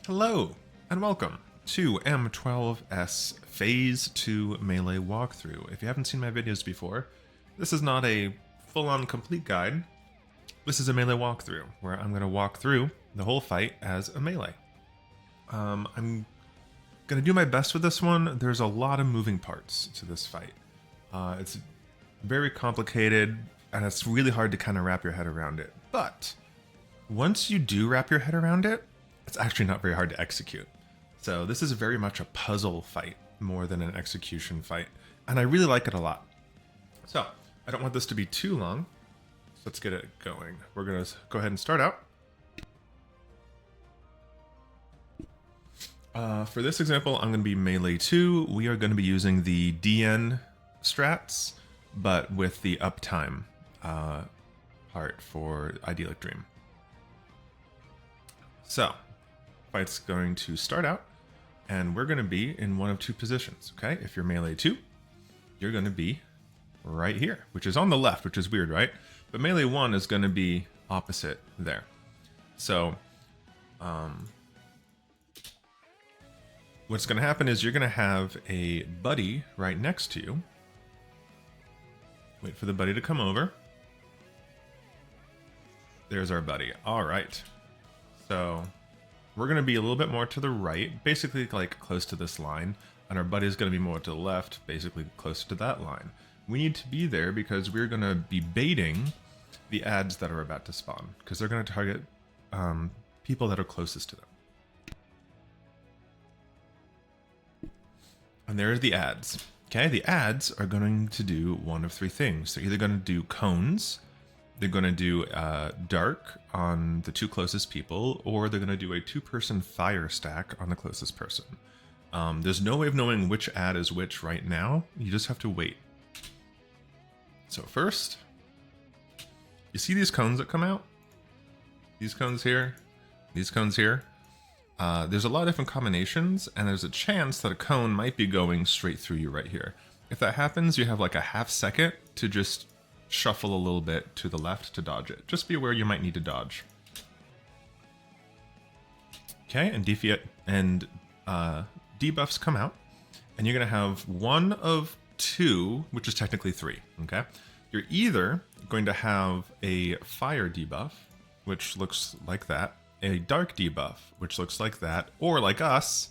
Hello, and welcome to M12S Phase 2 Melee Walkthrough. If you haven't seen my videos before, this is not a full-on complete guide. This is a melee walkthrough, where I'm going to walk through the whole fight as a melee. I'm going to do my best with this one. There's a lot of moving parts to this fight. It's very complicated, and it's really hard to kind of wrap your head around it. But once you do wrap your head around it, it's actually not very hard to execute. So this is very much a puzzle fight more than an execution fight, and I really like it a lot. So I don't want this to be too long, so let's get it going. We're gonna go ahead and start out. For this example, I'm going to be melee 2. We are going to be using the DN strats, but with the uptime part for Idyllic Dream. So, fight's going to start out, and we're going to be in one of two positions, okay? If you're melee 2, you're going to be right here, which is on the left, which is weird, right? But melee 1 is going to be opposite there. So, what's going to happen is you're going to have a buddy right next to you. Wait for the buddy to come over. There's our buddy. All right. So we're going to be a little bit more to the right, basically like close to this line. And our buddy is going to be more to the left, basically closer to that line. We need to be there because we're going to be baiting the ads that are about to spawn, because they're going to target people that are closest to them. And there's the ads. Okay, the ads are going to do one of three things. They're either going to do cones, they're going to do dark on the two closest people, or they're going to do a two-person fire stack on the closest person. There's no way of knowing which ad is which right now. You just have to wait. So first, you see these cones that come out? These cones here, these cones here. There's a lot of different combinations, and there's a chance that a cone might be going straight through you right here. If that happens, you have like a half second to just shuffle a little bit to the left to dodge it. Just be aware you might need to dodge. Okay, and debuffs come out, and you're going to have one of two, which is technically three, okay? You're either going to have a fire debuff, which looks like that, a dark debuff, which looks like that, or like us,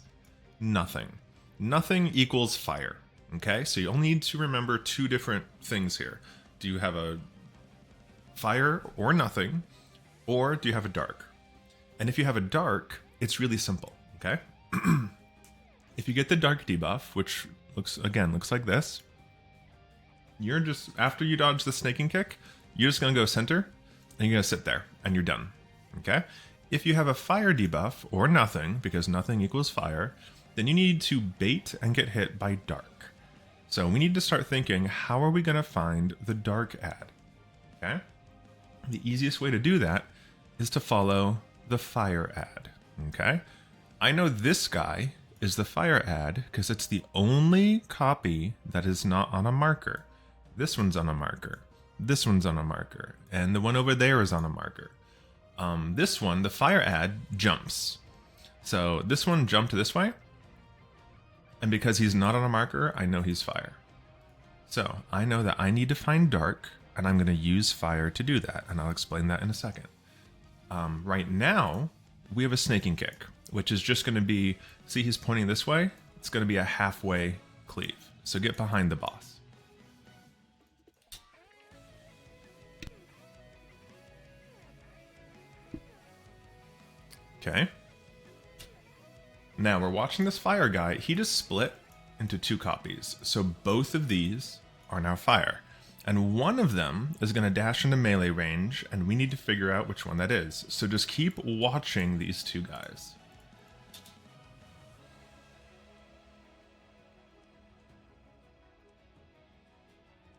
nothing. Nothing equals fire, okay? So you only need to remember two different things here. Do you have a fire or nothing, or do you have a dark? And if you have a dark, it's really simple, okay? If you get the dark debuff, which looks like this, you're just, after you dodge the snaking kick, you're just gonna go center, and you're gonna sit there, and you're done, okay? If you have a fire debuff, or nothing, because nothing equals fire, then you need to bait and get hit by dark. So we need to start thinking, how are we going to find the dark ad? Okay? The easiest way to do that is to follow the fire ad. Okay? I know this guy is the fire ad because it's the only copy that is not on a marker. This one's on a marker. This one's on a marker. And the one over there is on a marker. This one, the fire ad, jumps. So this one jumped this way. And because he's not on a marker, I know he's fire. So I know that I need to find dark, and I'm going to use fire to do that. And I'll explain that in a second. Right now, we have a snaking kick, which is just going to be, see he's pointing this way? It's going to be a halfway cleave. So get behind the boss. Okay. Now we're watching this fire guy. He just split into two copies. So both of these are now fire. And one of them is going to dash into melee range, and we need to figure out which one that is. So just keep watching these two guys.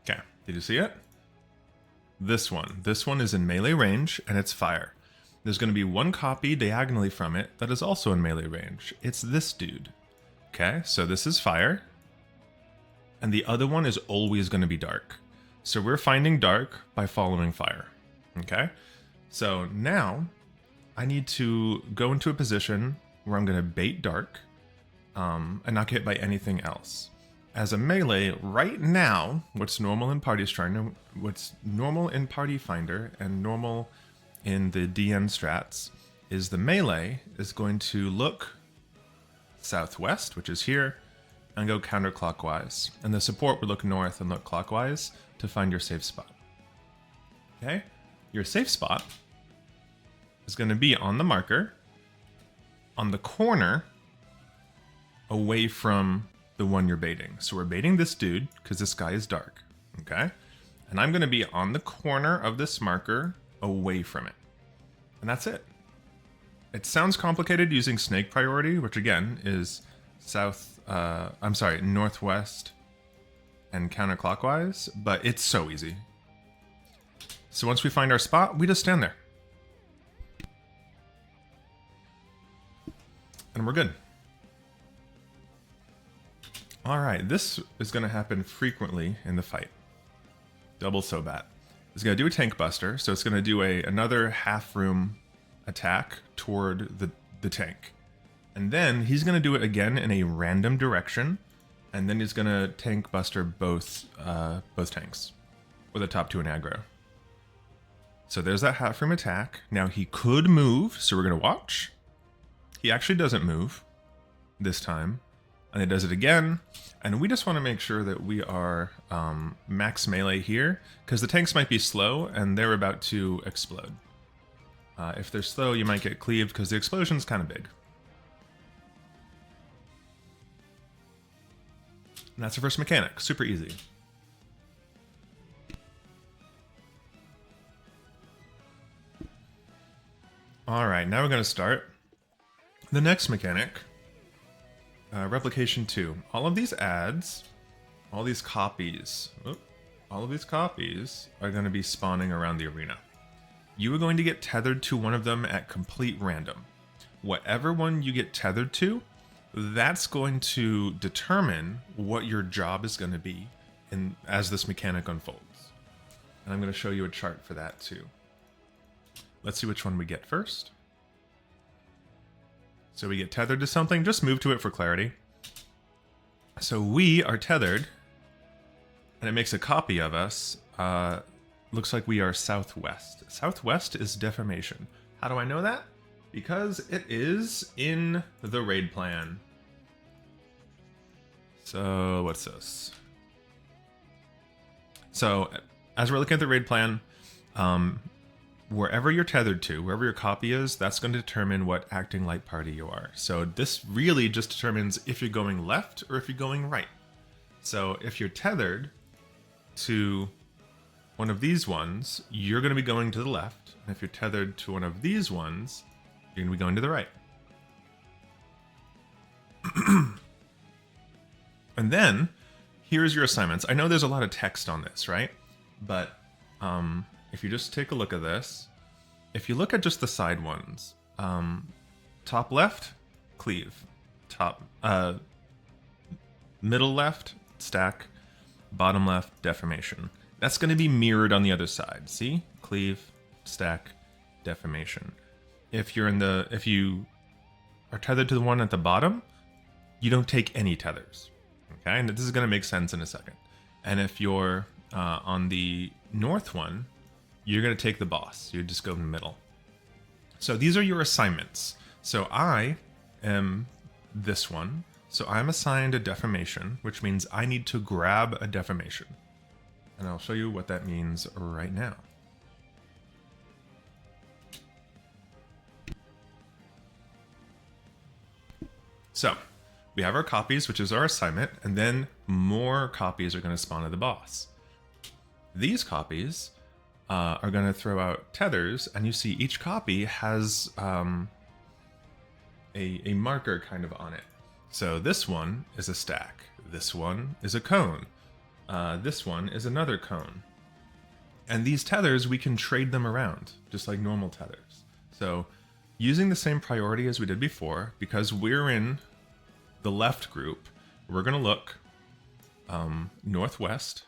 Okay, did you see it? This one is in melee range, and it's fire. There's going to be one copy diagonally from it that is also in melee range. It's this dude. Okay, so this is fire. And the other one is always going to be dark. So we're finding dark by following fire. Okay, so now I need to go into a position where I'm going to bait dark and not get hit by anything else. As a melee, right now, what's normal in Party Finder and normal in the DN strats is the melee is going to look southwest, which is here, and go counterclockwise. And the support would look north and look clockwise to find your safe spot. Okay? Your safe spot is going to be on the marker, on the corner, away from the one you're baiting. So we're baiting this dude because this guy is dark. Okay? And I'm going to be on the corner of this marker away from it. And that's it. It sounds complicated using snake priority, which again is northwest and counterclockwise, but it's so easy. So once we find our spot, we just stand there. And we're good. Alright, this is going to happen frequently in the fight. Double Sobat. It's going to do a tank buster, so it's going to do another half room attack toward the tank. And then he's going to do it again in a random direction, and then he's going to tank buster both tanks with a top 2 and aggro. So there's that half room attack. Now he could move, so we're going to watch. He actually doesn't move this time, and he does it again. And we just want to make sure that we are max melee here, because the tanks might be slow and they're about to explode. If they're slow, you might get cleaved because the explosion's kind of big. And that's the first mechanic. Super easy. Alright, now we're going to start the next mechanic. Replication 2. All of these ads, all these copies are going to be spawning around the arena. You are going to get tethered to one of them at complete random. Whatever one you get tethered to, that's going to determine what your job is going to be as this mechanic unfolds. And I'm going to show you a chart for that too. Let's see which one we get first. So we get tethered to something, just move to it for clarity. So we are tethered, and it makes a copy of us. Looks like we are southwest. Southwest is deformation. How do I know that? Because it is in the raid plan. So what's this? So as we're looking at the raid plan, wherever you're tethered to, wherever your copy is, that's going to determine what acting light party you are. So this really just determines if you're going left or if you're going right. So if you're tethered to one of these ones, you're going to be going to the left. And if you're tethered to one of these ones, you're going to be going to the right. And then, here's your assignments. I know there's a lot of text on this, right? But if you just take a look at this, if you look at just the side ones, top left, cleave. Middle left, stack. Bottom left, deformation. That's going to be mirrored on the other side. See? Cleave, stack, deformation. If you are tethered to the one at the bottom, you don't take any tethers. Okay? And this is going to make sense in a second. And if you're on the north one, you're going to take the boss. You just go in the middle. So these are your assignments. So I am this one. So I'm assigned a deformation, which means I need to grab a deformation. And I'll show you what that means right now. So we have our copies, which is our assignment, and then more copies are going to spawn at the boss. These copies are going to throw out tethers, and you see each copy has a marker kind of on it. So this one is a stack. This one is a cone. This one is another cone. And these tethers, we can trade them around, just like normal tethers. So using the same priority as we did before, because we're in the left group, we're going to look northwest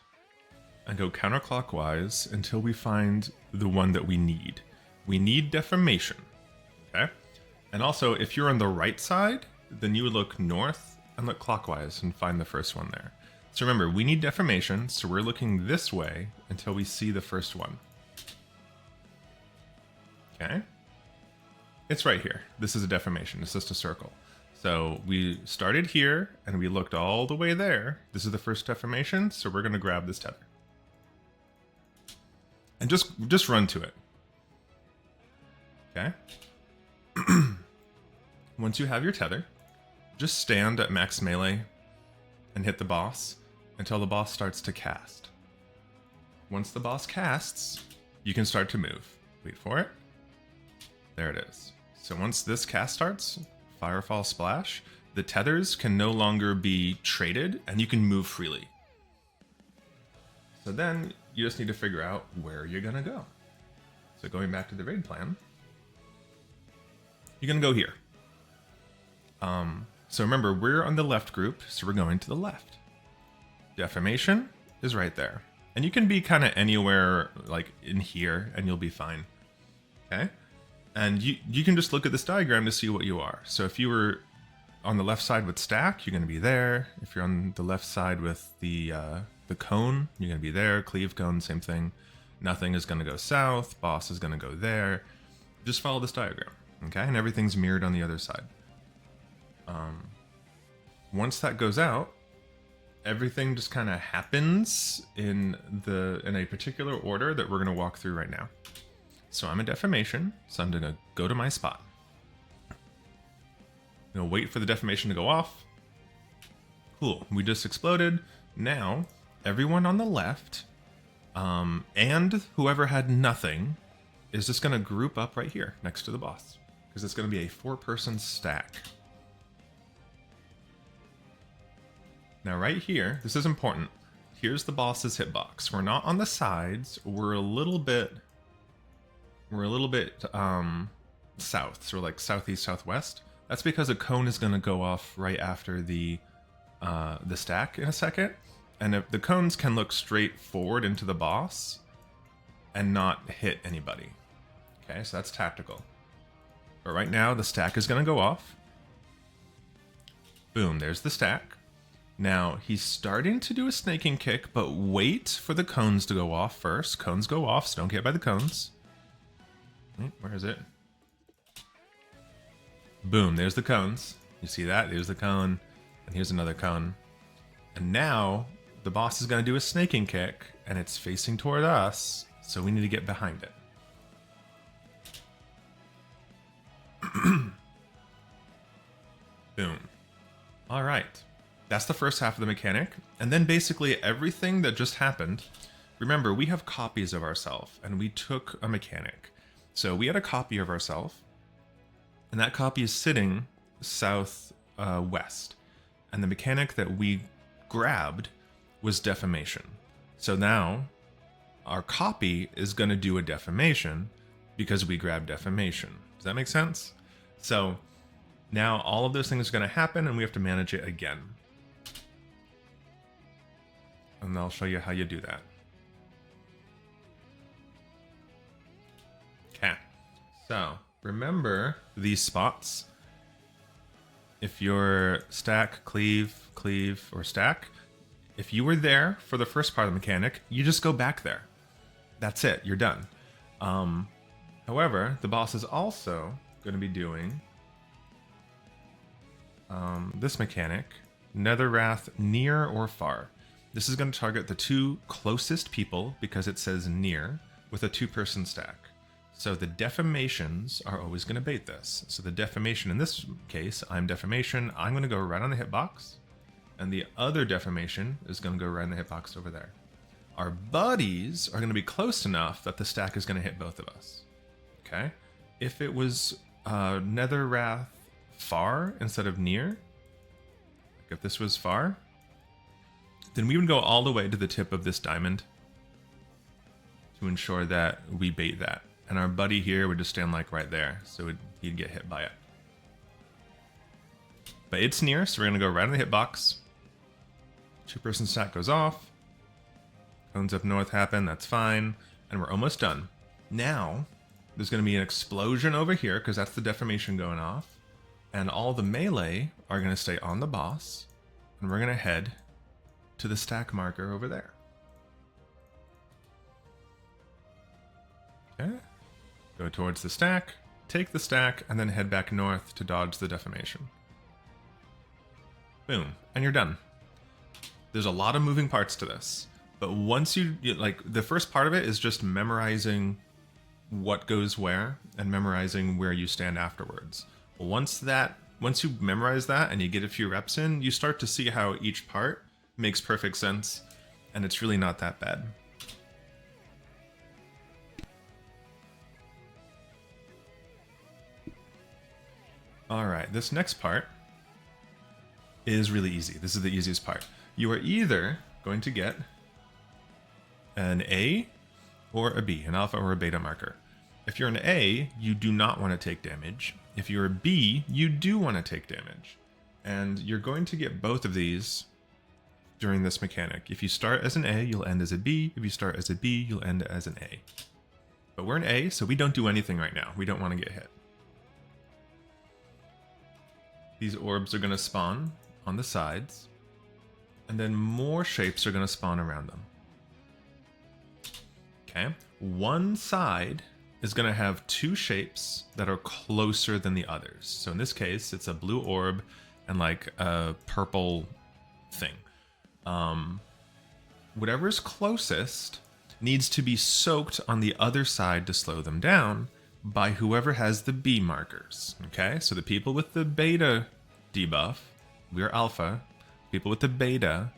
and go counterclockwise until we find the one that we need. We need deformation, okay? And also, if you're on the right side, then you would look north and look clockwise and find the first one there. So remember, we need deformation, so we're looking this way until we see the first one. Okay? It's right here. This is a deformation. It's just a circle. So we started here, and we looked all the way there. This is the first deformation, so we're going to grab this tether. And just run to it. Okay? Once you have your tether, just stand at max melee and hit the boss until the boss starts to cast. Once the boss casts, you can start to move. Wait for it. There it is. So once this cast starts, Firefall Splash, the tethers can no longer be traded and you can move freely. So then you just need to figure out where you're gonna go. So going back to the raid plan, you're gonna go here. So remember, we're on the left group, so we're going to the left. Deformation is right there. And you can be kind of anywhere, like in here, and you'll be fine. Okay? And you can just look at this diagram to see what you are. So if you were on the left side with stack, you're going to be there. If you're on the left side with the cone, you're going to be there. Cleave cone, same thing. Nothing is going to go south. Boss is going to go there. Just follow this diagram. Okay? And everything's mirrored on the other side. Once that goes out, everything just kind of happens in a particular order that we're going to walk through right now. So I'm in deformation, so I'm going to go to my spot. I'm going to wait for the deformation to go off. Cool, we just exploded. Now, everyone on the left, and whoever had nothing, is just going to group up right here next to the boss. Because it's going to be a 4-person stack. Now right here, this is important. Here's the boss's hitbox. We're not on the sides. We're a little bit south, so like southeast, southwest. That's because a cone is going to go off right after the stack in a second, and if the cones can look straight forward into the boss and not hit anybody. Okay, so that's tactical. But right now, the stack is going to go off. Boom, there's the stack. Now, he's starting to do a snaking kick, but wait for the cones to go off first. Cones go off, so don't get hit by the cones. Where is it? Boom, there's the cones. You see that? There's the cone, and here's another cone. And now, the boss is going to do a snaking kick, and it's facing toward us, so we need to get behind it. Boom. All right. That's the first half of the mechanic. And then basically everything that just happened, remember, we have copies of ourselves, and we took a mechanic. So we had a copy of ourselves, and that copy is sitting southwest. And the mechanic that we grabbed was deformation. So now our copy is going to do a deformation because we grabbed deformation. Does that make sense? So now all of those things are going to happen, and we have to manage it again. And I'll show you how you do that. Okay. So remember these spots. If you're stack, cleave, cleave, or stack, if you were there for the first part of the mechanic, you just go back there. That's it. You're done. However, the boss is also going to be doing this mechanic, Netherwrath near or far. This is going to target the 2 closest people because it says near with a 2-person stack. So the deformations are always going to bait this. So the deformation in this case, I'm deformation. I'm going to go right on the hitbox, and the other deformation is going to go right on the hitbox over there. Our buddies are going to be close enough that the stack is going to hit both of us. Okay? If it was Netherwrath far instead of near, like if this was far, then we would go all the way to the tip of this diamond to ensure that we bait that. And our buddy here would just stand like right there, so he'd get hit by it. But it's near, so we're going to go right on the hitbox. 2-person stack goes off. Cones up north happen, that's fine. And we're almost done. Now, There's going to be an explosion over here because that's the deformation going off. And all the melee are going to stay on the boss. And we're going to head to the stack marker over there. Okay. Go towards the stack, take the stack, and then head back north to dodge the deformation. Boom. And you're done. There's a lot of moving parts to this. But once you like, the first part of it is just memorizing what goes where and memorizing where you stand afterwards. Once you memorize that and you get a few reps in, you start to see how each part makes perfect sense, and it's really not that bad. All right, this next part is really easy. This is the easiest part. You are either going to get an A or a B, an alpha or a beta marker. If you're an A, you do not want to take damage. If you're a B, you do want to take damage. And you're going to get both of these during this mechanic. If you start as an A, you'll end as a B. If you start as a B, you'll end as an A. But we're an A, so we don't do anything right now. We don't want to get hit. These orbs are going to spawn on the sides, and then more shapes are going to spawn around them. Okay, one side is going to have two shapes that are closer than the others. So in this case, it's a blue orb and like a purple thing. Whatever is closest needs to be soaked on the other side to slow them down by whoever has the B markers. Okay, so the people with the beta debuff, we're alpha. People with the beta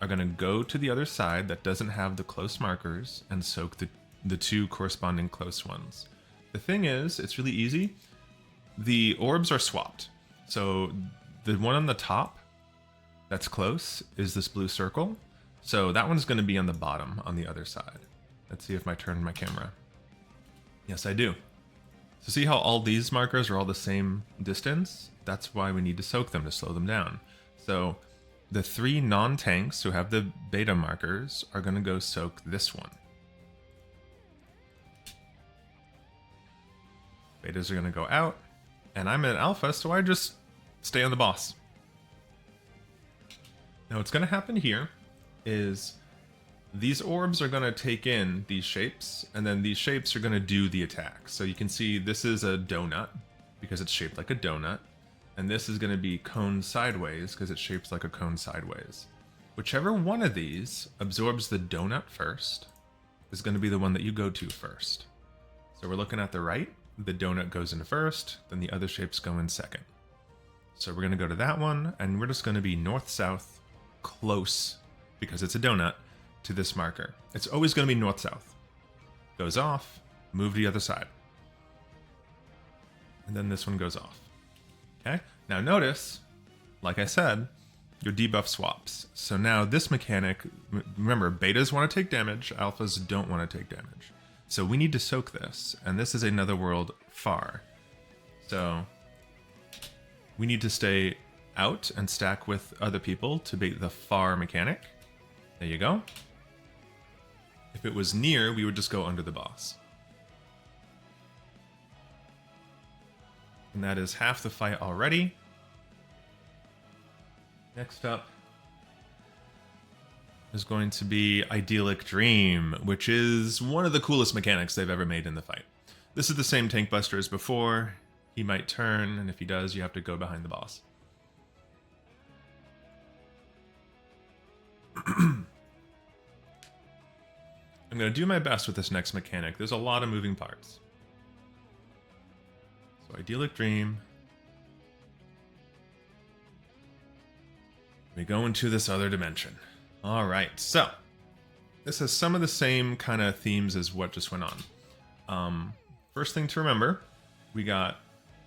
are going to go to the other side that doesn't have the close markers and soak the two corresponding close ones. The thing is, it's really easy. The orbs are swapped. So the one on the top that's close is this blue circle. So that one's going to be on the bottom on the other side. Let's see if I turn my camera. Yes, I do. So see how all these markers are all the same distance? That's why we need to soak them to slow them down. So the three non-tanks who have the beta markers are going to go soak this one. Betas are going to go out, and I'm an alpha, so I just stay on the boss. Now what's going to happen here is these orbs are going to take in these shapes, and then these shapes are going to do the attack. So you can see this is a donut because it's shaped like a donut, and this is going to be cone sideways because it's shaped like a cone sideways. Whichever one of these absorbs the donut first is going to be the one that you go to first. So we're looking at the right, the donut goes in first, then the other shapes go in second. So we're going to go to that one, and we're just going to be north-south, close, because it's a donut, to this marker. It's always going to be north-south. Goes off, move to the other side. And then this one goes off. Okay? Now notice, like I said, your debuff swaps. So now this mechanic, remember, betas want to take damage, alphas don't want to take damage. So we need to soak this, and this is another world far. So we need to stay out and stack with other people to bait the far mechanic. There you go. If it was near, we would just go under the boss. And that is half the fight already. Next up is going to be Idyllic Dream, which is one of the coolest mechanics they've ever made in the fight. This is the same tank buster as before. He might turn, and if he does, you have to go behind the boss. I'm going to do my best with this next mechanic. There's a lot of moving parts. So Idyllic Dream. We go into this other dimension. All right, so this has some of the same kind of themes as what just went on. First thing to remember, we got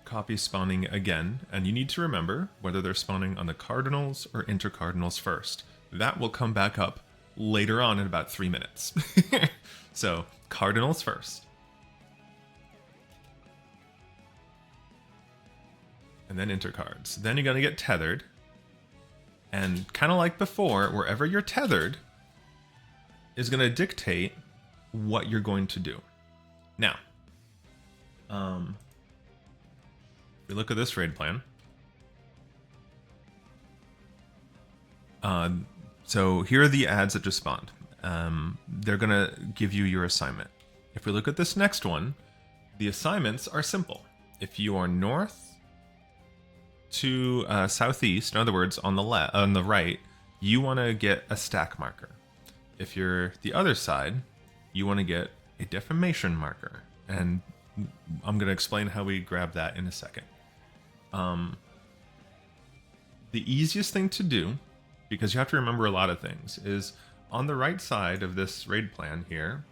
copies spawning again, and you need to remember whether they're spawning on the cardinals or intercardinals first. That will come back up later on in about 3 minutes. So cardinals first. And then intercards. Then you're going to get tethered. And kind of like before, wherever you're tethered is going to dictate what you're going to do. Now, If we look at this raid plan, so here are the ads that just spawned. They're gonna give you your assignment. If we look at this next one, the assignments are simple. If you are north to southeast, in other words, on the right, you want to get a stack marker. If you're the other side, you want to get a defamation marker. And I'm going to explain how we grab that in a second. The easiest thing to do, because you have to remember a lot of things, is on the right side of this raid plan here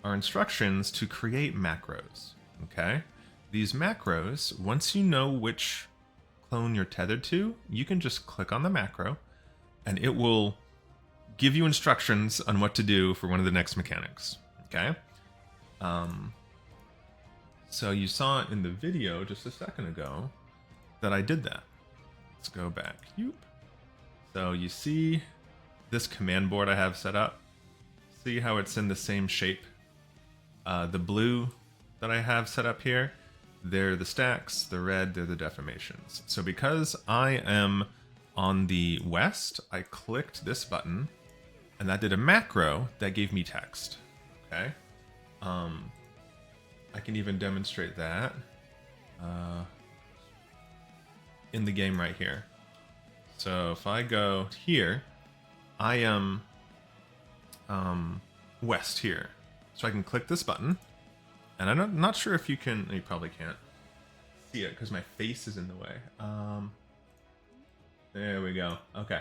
are instructions to create macros. Okay? These macros, once you know which clone you're tethered to, you can just click on the macro and it will give you instructions on what to do for one of the next mechanics. Okay? So you saw in the video just a second ago that I did that. Let's go back. So you see this command board I have set up. See how it's in the same shape? The blue that I have set up here, they're the stacks, the red, they're the defamations. So because I am on the west, I clicked this button and that did a macro that gave me text. Okay. I can even demonstrate that in the game right here. So if I go here, I am west here. So I can click this button, and I'm not sure if you can, you probably can't see it because my face is in the way. There we go. Okay.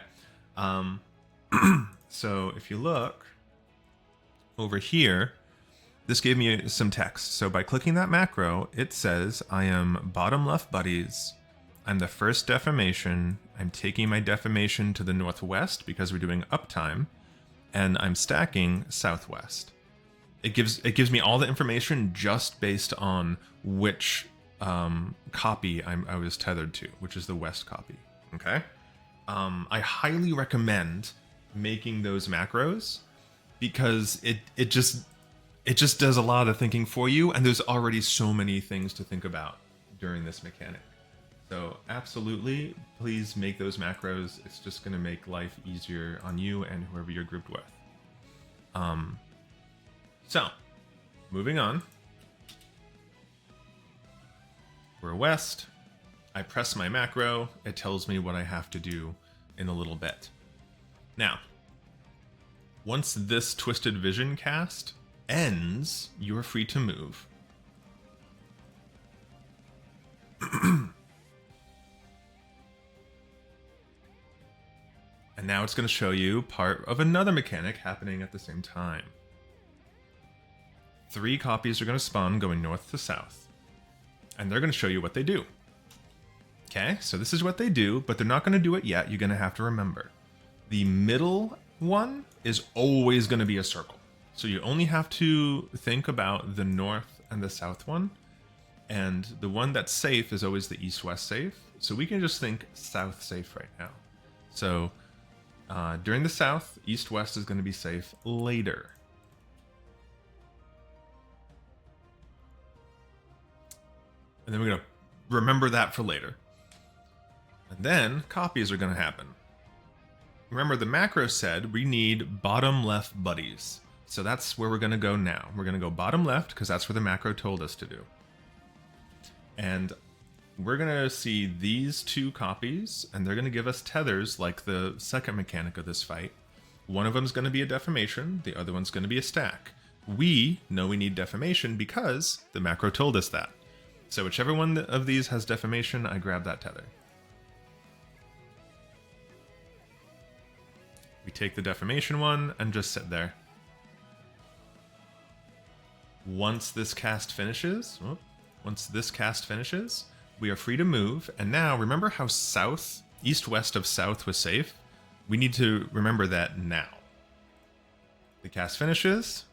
So if you look over here, this gave me some text. So by clicking that macro, it says I am bottom left buddies. I'm the first defamation. I'm taking my defamation to the northwest because we're doing uptime, and I'm stacking southwest. It gives me all the information just based on which copy I was tethered to, which is the west copy. Okay. I highly recommend making those macros because it just does a lot of thinking for you, and there's already so many things to think about during this mechanic. So absolutely, please make those macros. It's just going to make life easier on you and whoever you're grouped with. So, moving on. We're west. I press my macro. It tells me what I have to do in a little bit. Now, once this Twisted Vision cast ends, you are free to move. And now it's going to show you part of another mechanic happening at the same time. 3 copies are going to spawn going north to south. And they're going to show you what they do. Okay, so this is what they do, but they're not going to do it yet. You're going to have to remember. The middle one is always going to be a circle. So you only have to think about the north and the south one. And the one that's safe is always the east-west safe. So we can just think south safe right now. So during the south, east-west is going to be safe later. And then we're going to remember that for later. And then copies are going to happen. Remember, the macro said we need bottom left buddies. So that's where we're going to go now. We're going to go bottom left because that's where the macro told us to do. And we're going to see these 2 copies, and they're going to give us tethers like the second mechanic of this fight. One of them is going to be a defamation. The other one's going to be a stack. We know we need defamation because the macro told us that. So whichever one of these has defamation, I grab that tether. We take the defamation one and just sit there. Once this cast finishes, we are free to move. And now, remember how south, east-west of south was safe? We need to remember that now. The cast finishes,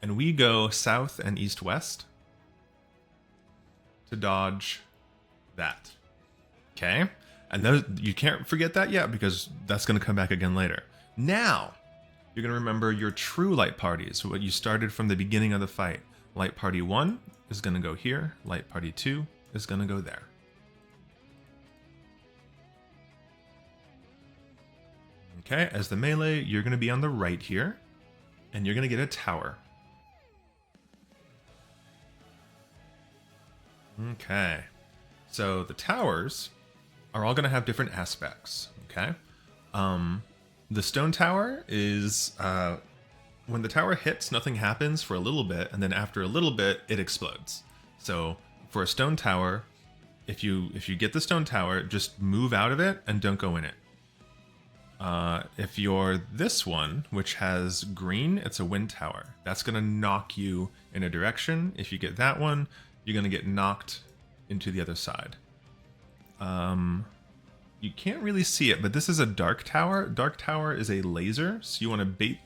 and we go south and east-west to dodge that. Okay? And you can't forget that yet because that's going to come back again later. Now, you're going to remember your true light parties, what you started from the beginning of the fight. Light party 1 is going to go here. Light party 2 is going to go there. Okay, as the melee, you're going to be on the right here, and you're going to get a tower. Okay, so the towers are all going to have different aspects, okay? The stone tower is, when the tower hits, nothing happens for a little bit, and then after a little bit, it explodes. So for a stone tower, if you get the stone tower, just move out of it and don't go in it. If you're this one, which has green, it's a wind tower. That's going to knock you in a direction. If you get that one, you're going to get knocked into the other side. You can't really see it, but this is a dark tower. Dark tower is a laser, so you want to bait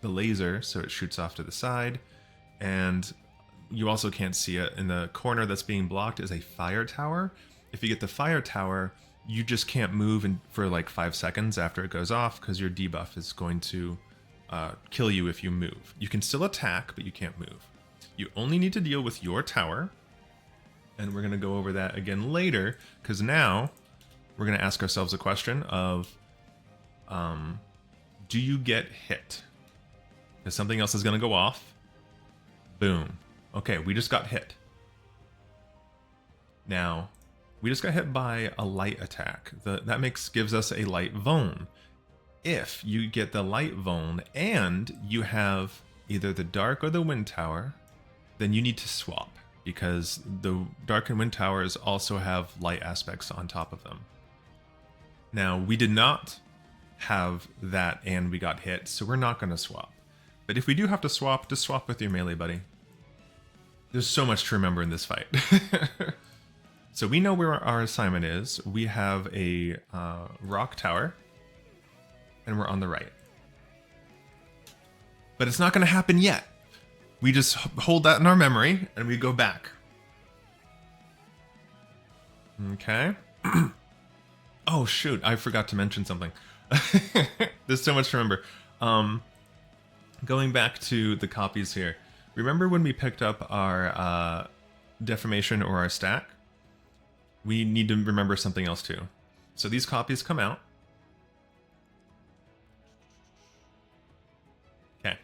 the laser so it shoots off to the side. And you also can't see it. In the corner that's being blocked is a fire tower. If you get the fire tower, you just can't move for like 5 seconds after it goes off because your debuff is going to kill you if you move. You can still attack, but you can't move. You only need to deal with your tower, and we're going to go over that again later because now we're going to ask ourselves a question of, do you get hit? Because something else is going to go off. Boom. Okay, we just got hit. Now, we just got hit by a light attack. That gives us a light Vone. If you get the light Vone and you have either the dark or the wind tower, then you need to swap because the dark and wind towers also have light aspects on top of them. Now, we did not have that and we got hit, so we're not going to swap. But if we do have to swap, just swap with your melee buddy. There's so much to remember in this fight. So we know where our assignment is. We have a rock tower, and we're on the right. But it's not going to happen yet. We just hold that in our memory, and we go back. Okay. Oh, shoot. I forgot to mention something. There's so much to remember. Going back to the copies here. Remember when we picked up our deformation or our stack? We need to remember something else too. So these copies come out. Okay.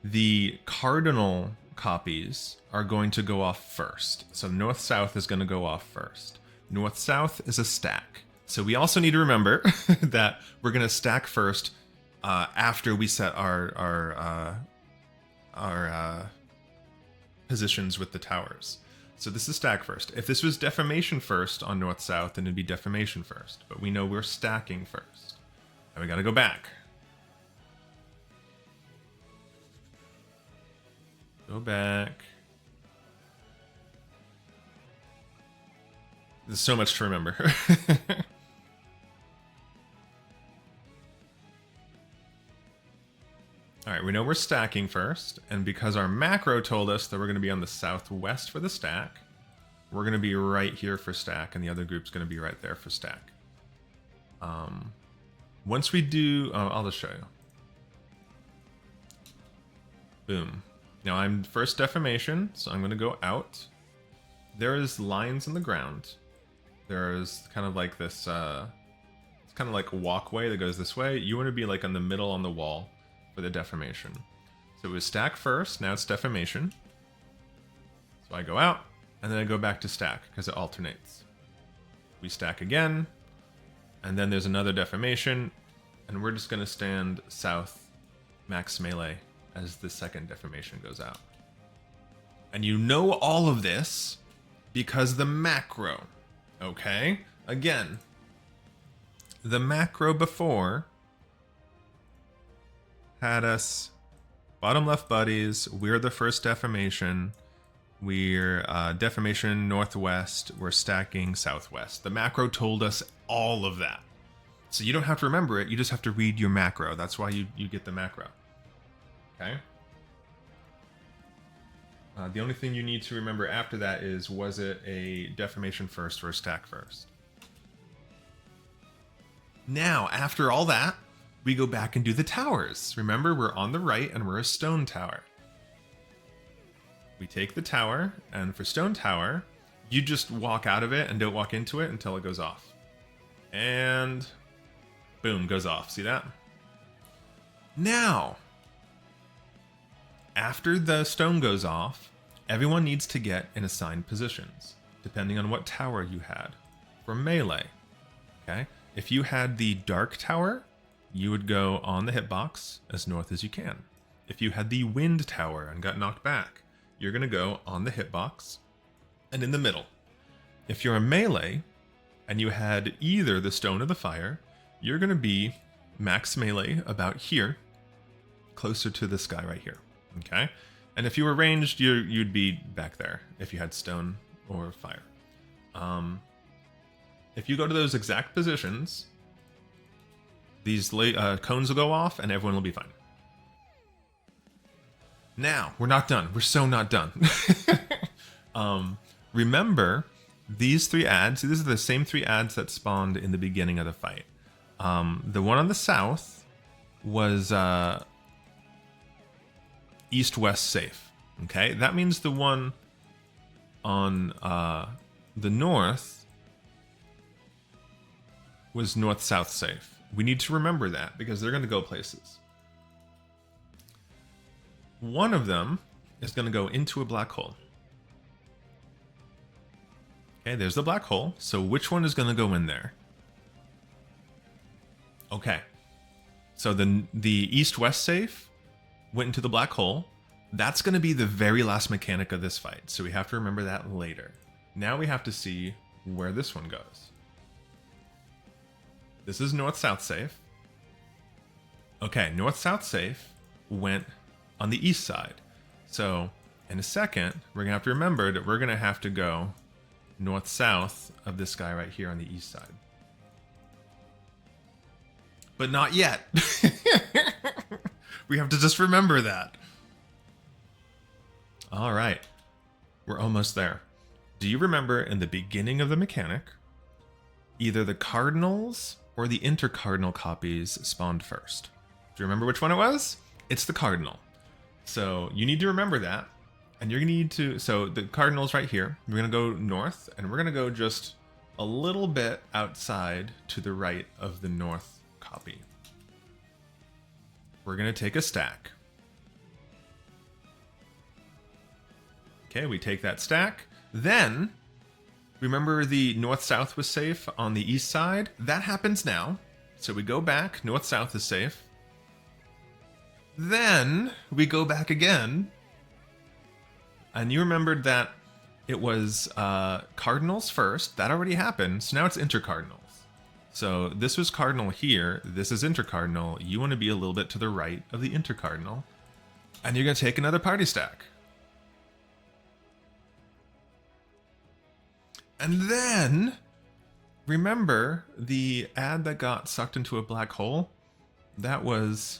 The cardinal copies are going to go off first. So north-south is going to go off first. North-south is a stack. So we also need to remember that we're going to stack first after we set our positions with the towers. So this is stack first. If this was deformation first on north-south, then it'd be deformation first. But we know we're stacking first. And we gotta go back. Go back. There's so much to remember. Alright, we know we're stacking first, and because our macro told us that we're going to be on the southwest for the stack, we're going to be right here for stack, and the other group's going to be right there for stack. Once we do... I'll just show you. Boom. Now I'm first deformation, so I'm going to go out. There's lines on the ground. There's kind of like this... it's kind of like a walkway that goes this way. You want to be like in the middle on the wall for the deformation. So it was stack first, now it's deformation. So I go out, and then I go back to stack, because it alternates. We stack again, and then there's another deformation, and we're just going to stand south max melee as the second deformation goes out. And you know all of this because the macro, okay? Again, the macro before had us bottom left buddies. We're the first deformation. We're deformation northwest. We're stacking southwest. The macro told us all of that. So you don't have to remember it. You just have to read your macro. That's why you get the macro. Okay? The only thing you need to remember after that is, was it a deformation first or a stack first? Now, after all that, we go back and do the towers. Remember, we're on the right and we're a stone tower. We take the tower, and for stone tower, you just walk out of it and don't walk into it until it goes off. And boom, goes off. See that? Now, after the stone goes off, everyone needs to get in assigned positions, depending on what tower you had. For melee, okay? If you had the dark tower, you would go on the hitbox as north as you can. If you had the wind tower and got knocked back, you're going to go on the hitbox and in the middle. If you're a melee and you had either the stone or the fire, you're going to be max melee about here, closer to this guy right here. Okay? And if you were ranged, you'd be back there if you had stone or fire. If you go to those exact positions, these cones will go off and everyone will be fine. Now, we're not done. We're so not done. Remember, these 3 ads, these are the same 3 ads that spawned in the beginning of the fight. The one on the south was east-west safe. Okay, that means the one on the north was north-south safe. We need to remember that because they're going to go places. One of them is going to go into a black hole. Okay, there's the black hole. So which one is going to go in there? Okay. So the east-west safe went into the black hole. That's going to be the very last mechanic of this fight. So we have to remember that later. Now we have to see where this one goes. This is north-south safe. Okay, north-south safe went on the east side. So in a second, we're going to have to remember that we're going to have to go north-south of this guy right here on the east side. But not yet. We have to just remember that. All right. We're almost there. Do you remember in the beginning of the mechanic, either the cardinals or the intercardinal copies spawned first? Do you remember which one it was? It's the cardinal. So you need to remember that. And you're going to need to... So the cardinal's right here. We're going to go north, and we're going to go just a little bit outside to the right of the north copy. We're going to take a stack. Okay, we take that stack. Then, remember the north-south was safe on the east side? That happens now. So we go back, north-south is safe. Then, we go back again. And you remembered that it was cardinals first. That already happened. So now it's intercardinals. So this was cardinal here. This is intercardinal. You want to be a little bit to the right of the intercardinal. And you're going to take another party stack. And then, remember the ad that got sucked into a black hole? That was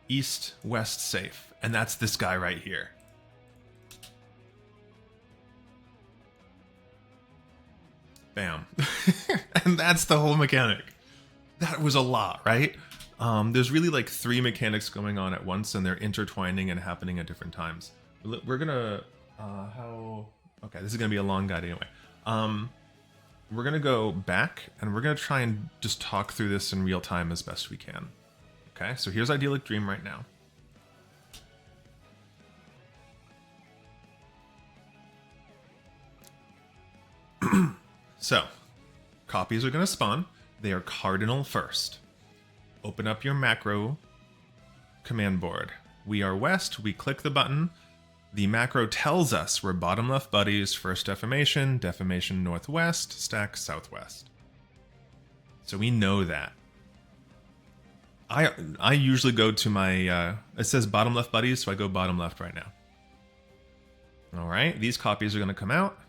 east-west safe. And that's this guy right here. Bam. And that's the whole mechanic. That was a lot, right? There's really like 3 mechanics going on at once, and they're intertwining and happening at different times. We're gonna... Okay, this is gonna be a long guide anyway. We're gonna go back, and we're gonna try and just talk through this in real time as best we can. Okay, so here's Idyllic Dream right now. So, copies are going to spawn. They are cardinal first. Open up your macro command board. We are west. We click the button. The macro tells us we're bottom left buddies, first defamation, defamation northwest, stack southwest. So we know that. I usually go to my, it says bottom left buddies, so I go bottom left right now. All right, these copies are going to come out.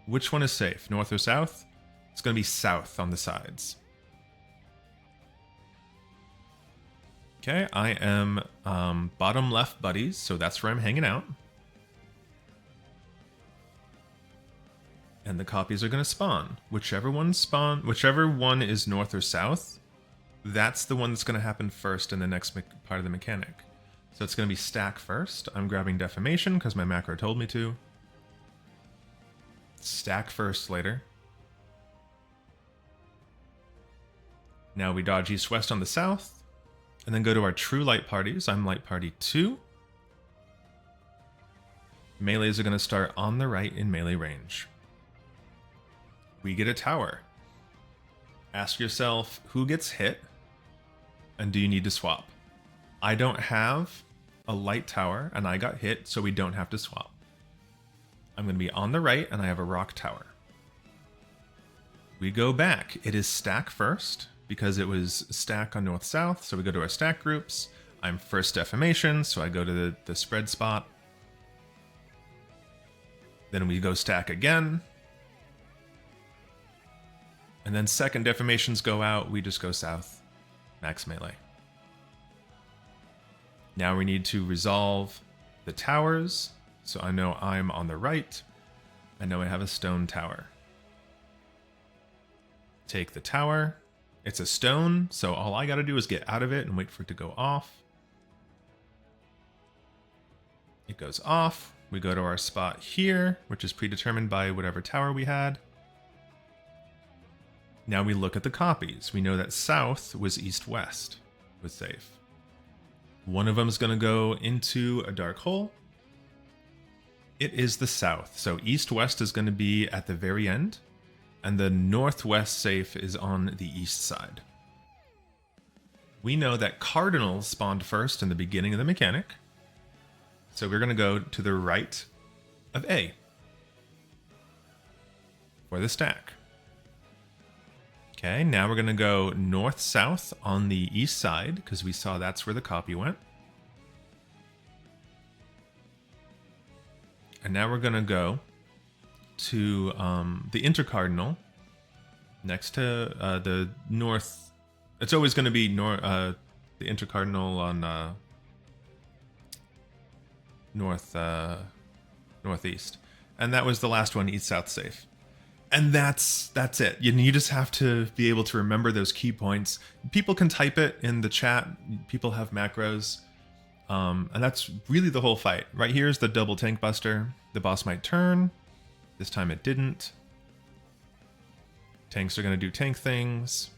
Which one is safe, north or south? It's going to be south on the sides. Okay, I am bottom left buddies, so that's where I'm hanging out. And the copies are going to spawn. Whichever one is north or south, that's the one that's going to happen first in the next part of the mechanic. So it's going to be stack first. I'm grabbing Defamation because my macro told me to. Stack first later. Now we dodge east-west on the south, and then go to our true light parties. I'm light party 2. Melees are going to start on the right in melee range. We get a tower. Ask yourself, who gets hit, and do you need to swap? I don't have a light tower, and I got hit, so we don't have to swap. I'm going to be on the right, and I have a rock tower. We go back. It is stack first, because it was stack on north-south, so we go to our stack groups. I'm first Defamation, so I go to the spread spot. Then we go stack again. And then second Defamations go out, we just go south. Max melee. Now we need to resolve the towers. So I know I'm on the right. I know I have a stone tower. Take the tower. It's a stone, so all I gotta do is get out of it and wait for it to go off. It goes off. We go to our spot here, which is predetermined by whatever tower we had. Now we look at the copies. We know that south was east-west, was safe. One of them is going to go into a dark hole. It is the south. So east-west is going to be at the very end, and the northwest safe is on the east side. We know that cardinals spawned first in the beginning of the mechanic. So we're going to go to the right of A for the stack. Okay, now we're going to go north-south on the east side, because we saw that's where the copy went. And now we're going to go to the intercardinal next to the north. It's always going to be the intercardinal on northeast. And that was the last one, east-south safe. And that's it. You just have to be able to remember those key points. People can type it in the chat. People have macros. And that's really the whole fight. Right here is the double tank buster. The boss might turn. This time it didn't. Tanks are going to do tank things.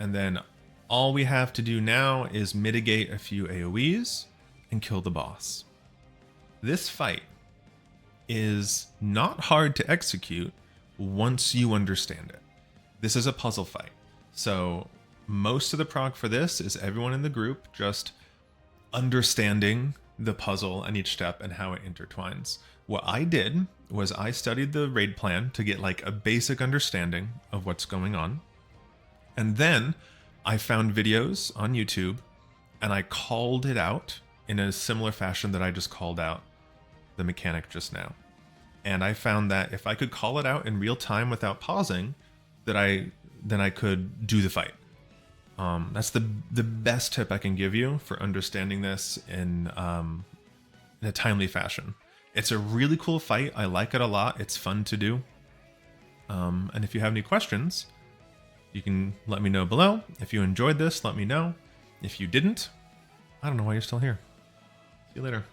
And then all we have to do now is mitigate a few AoEs and kill the boss. This fight is not hard to execute once you understand it. This is a puzzle fight. So most of the prog for this is everyone in the group just understanding the puzzle and each step and how it intertwines. What I did was I studied the raid plan to get like a basic understanding of what's going on. And then I found videos on YouTube and I called it out in a similar fashion that I just called out the mechanic just now. And I found that if I could call it out in real time without pausing, then I could do the fight. That's the best tip I can give you for understanding this in a timely fashion. It's a really cool fight. I like it a lot. It's fun to do. And if you have any questions, you can let me know below. If you enjoyed this, let me know. If you didn't, I don't know why you're still here. See you later.